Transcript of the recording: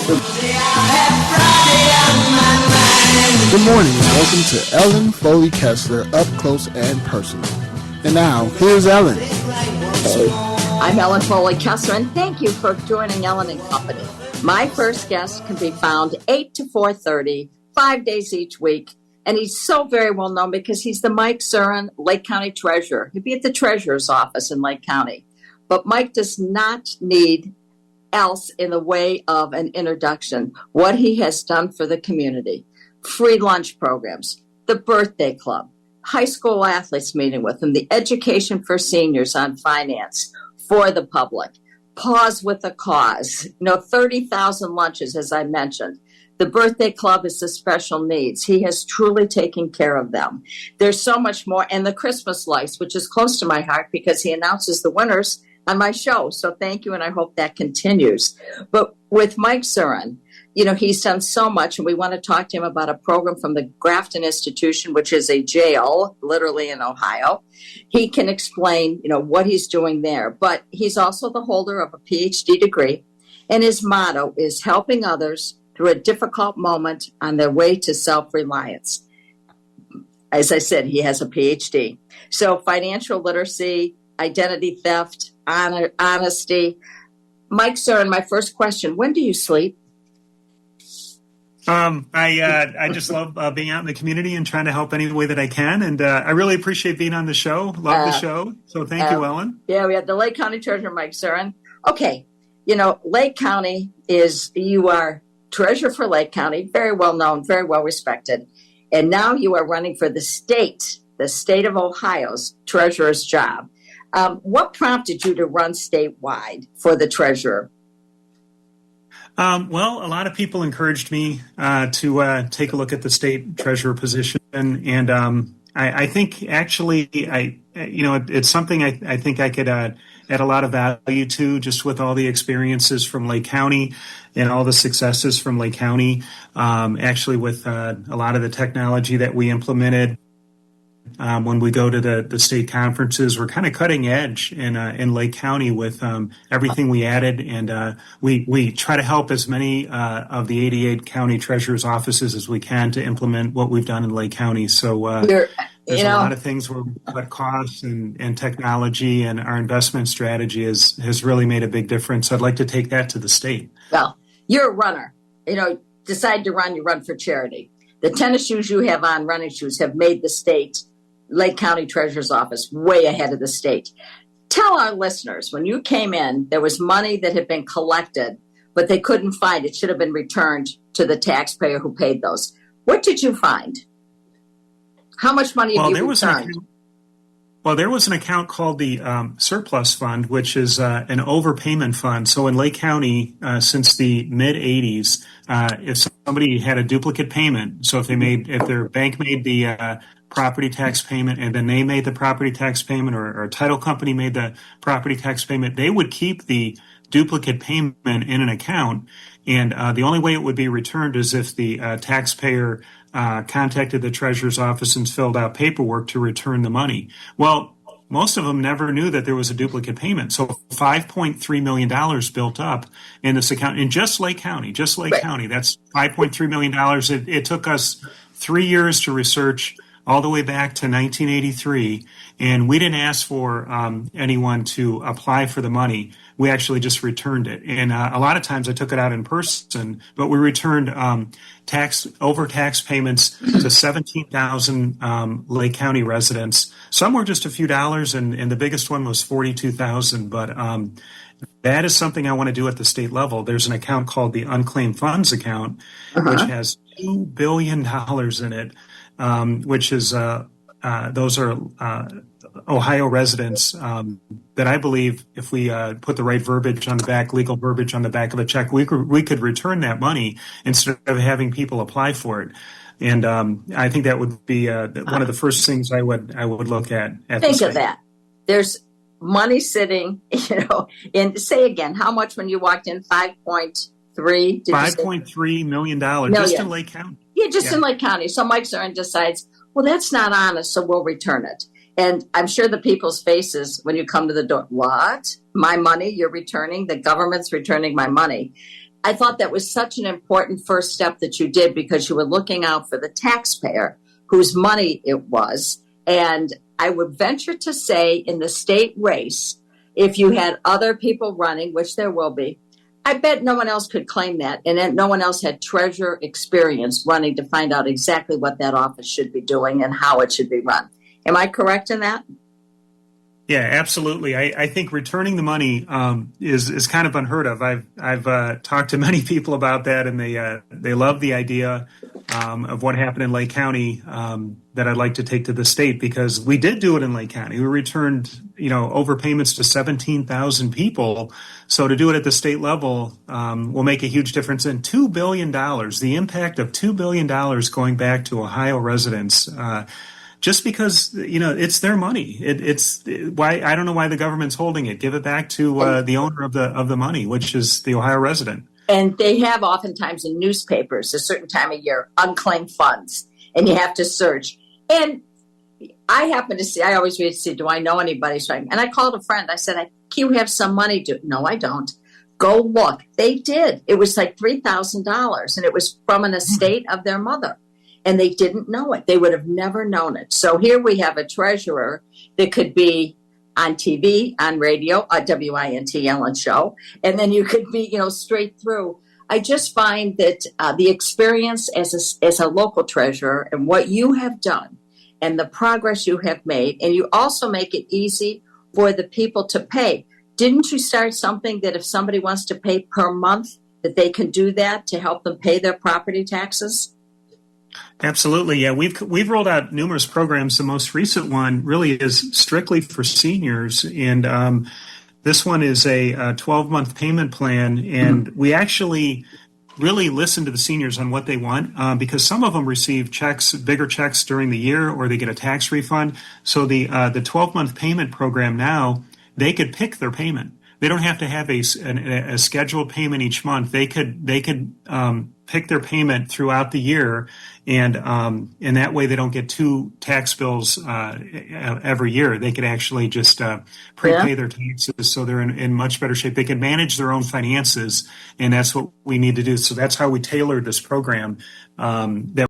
Good morning and welcome to Ellen Foley Kessler, Up Close and Personal. And now, here's Ellen. Hey, I'm Ellen Foley Kessler, and thank you for joining Ellen and Company. My first guest can be found 8 to 4:30, 5 days each week. And he's so very well known because he's the Mike Zuren Lake County Treasurer. He'd be at the Treasurer's office in Lake County. But Mike does not need else in the way of an introduction. What he has done for the community. Free lunch programs, the birthday club, high school athletes meeting with him, the education for seniors on finance for the public, Pause with a Cause, 30,000 lunches, as I mentioned. The birthday club is the special needs. He has truly taken care of them. There's so much more. And the Christmas lights, which is close to my heart because he announces the winners on my show. So thank you, and I hope that continues. But with Mike Zuren, he's done so much, and we want to talk to him about a program from the Grafton Institution, which is a jail, literally in Ohio. He can explain, what he's doing there. But he's also the holder of a PhD degree, and his motto is helping others through a difficult moment on their way to self-reliance. As I said, he has a PhD. So financial literacy, identity theft, honesty. Mike Zuren, my first question, when do you sleep? I just love being out in the community and trying to help any way that I can. And I really appreciate being on the show. Love the show. So thank you, Ellen. Yeah, we have the Lake County Treasurer, Mike Zuren. Okay. Lake County you are treasurer for Lake County, very well known, very well respected. And now you are running for the state of Ohio's treasurer's job. What prompted you to run statewide for the treasurer? Well, a lot of people encouraged me to take a look at the state treasurer position, and I think actually, it's something I think I could add a lot of value to, just with all the experiences from Lake County and all the successes from Lake County. Actually, with a lot of the technology that we implemented. When we go to the state conferences, we're kind of cutting edge in Lake County with everything we added, and we try to help as many of the 88 county treasurers' offices as we can to implement what we've done in Lake County. So there's a lot of things where we cut costs and technology, and our investment strategy has really made a big difference. I'd like to take that to the state. Well, you're a runner. Decide to run, you run for charity. The tennis shoes you have on, running shoes, have made the state Lake County Treasurer's Office way ahead of the state. Tell our listeners, when you came in, there was money that had been collected, but they couldn't find it. Should have been returned to the taxpayer who paid those. What did you find? How much money have you returned? There was an account called the Surplus Fund, which is an overpayment fund. So in Lake County, since the mid-'80s, if somebody had a duplicate payment, so if their bank made the property tax payment and then they made the property tax payment, or a title company made the property tax payment, they would keep the duplicate payment in an account. And the only way it would be returned is if the taxpayer contacted the treasurer's office and filled out paperwork to return the money. Well, most of them never knew that there was a duplicate payment. So $5.3 million built up in this account in just Lake County, County. That's $5.3 million. It took us 3 years to research all the way back to 1983, and we didn't ask for anyone to apply for the money. We actually just returned it. And a lot of times I took it out in person, but we returned tax payments to 17,000 Lake County residents. Some were just a few dollars, and the biggest one was 42,000. But that is something I want to do at the state level. There's an account called the Unclaimed Funds account, which has $2 billion in it. Which is those are Ohio residents that I believe if we put the right verbiage on the back, legal verbiage on the back of a check, we could return that money instead of having people apply for it. And I think that would be one of the first things I would look at. Think of that. There's money sitting, and say again, how much when you walked in? $5.3 million just in Lake County. Yeah, just in Lake County. So Mike Zuren decides, well, that's not honest, so we'll return it. And I'm sure the people's faces when you come to the door, what? My money you're returning? The government's returning my money. I thought that was such an important first step that you did, because you were looking out for the taxpayer whose money it was. And I would venture to say, in the state race, if you had other people running, which there will be, I bet no one else could claim that. And then no one else had treasurer experience running to find out exactly what that office should be doing and how it should be run. Am I correct in that? Yeah, absolutely. I think returning the money is kind of unheard of. I've talked to many people about that, and they love the idea of what happened in Lake County that I'd like to take to the state, because we did do it in Lake County. We returned overpayments to 17,000 people. So to do it at the state level will make a huge difference. And $2 billion, the impact of $2 billion going back to Ohio residents. Just because it's their money, it's why I don't know why the government's holding it. Give it back to the owner of the money, which is the Ohio resident. And they have oftentimes in newspapers a certain time of year unclaimed funds, and you have to search. And I happen to see. I always read to see, do I know anybody? And I called a friend. I said, "You have some money?" No, I don't. Go look. They did. It was like $3,000, and it was from an estate of their mother. And they didn't know it. They would have never known it. So here we have a treasurer that could be on TV, on radio, a WINT Ellen show, and then you could be, straight through. I just find that the experience as a local treasurer and what you have done and the progress you have made, and you also make it easy for the people to pay. Didn't you start something that if somebody wants to pay per month, that they can do that to help them pay their property taxes? Absolutely, yeah. We've rolled out numerous programs. The most recent one really is strictly for seniors, and this one is a 12-month payment plan. And we actually really listen to the seniors on what they want, because some of them receive bigger checks during the year, or they get a tax refund. So the 12-month payment program now, they could pick their payment. They don't have to have a scheduled payment each month. They could pick their payment throughout the year, and that way they don't get two tax bills every year. They could actually just prepay their taxes, so they're in much better shape. They can manage their own finances, and that's what we need to do. So that's how we tailored this program that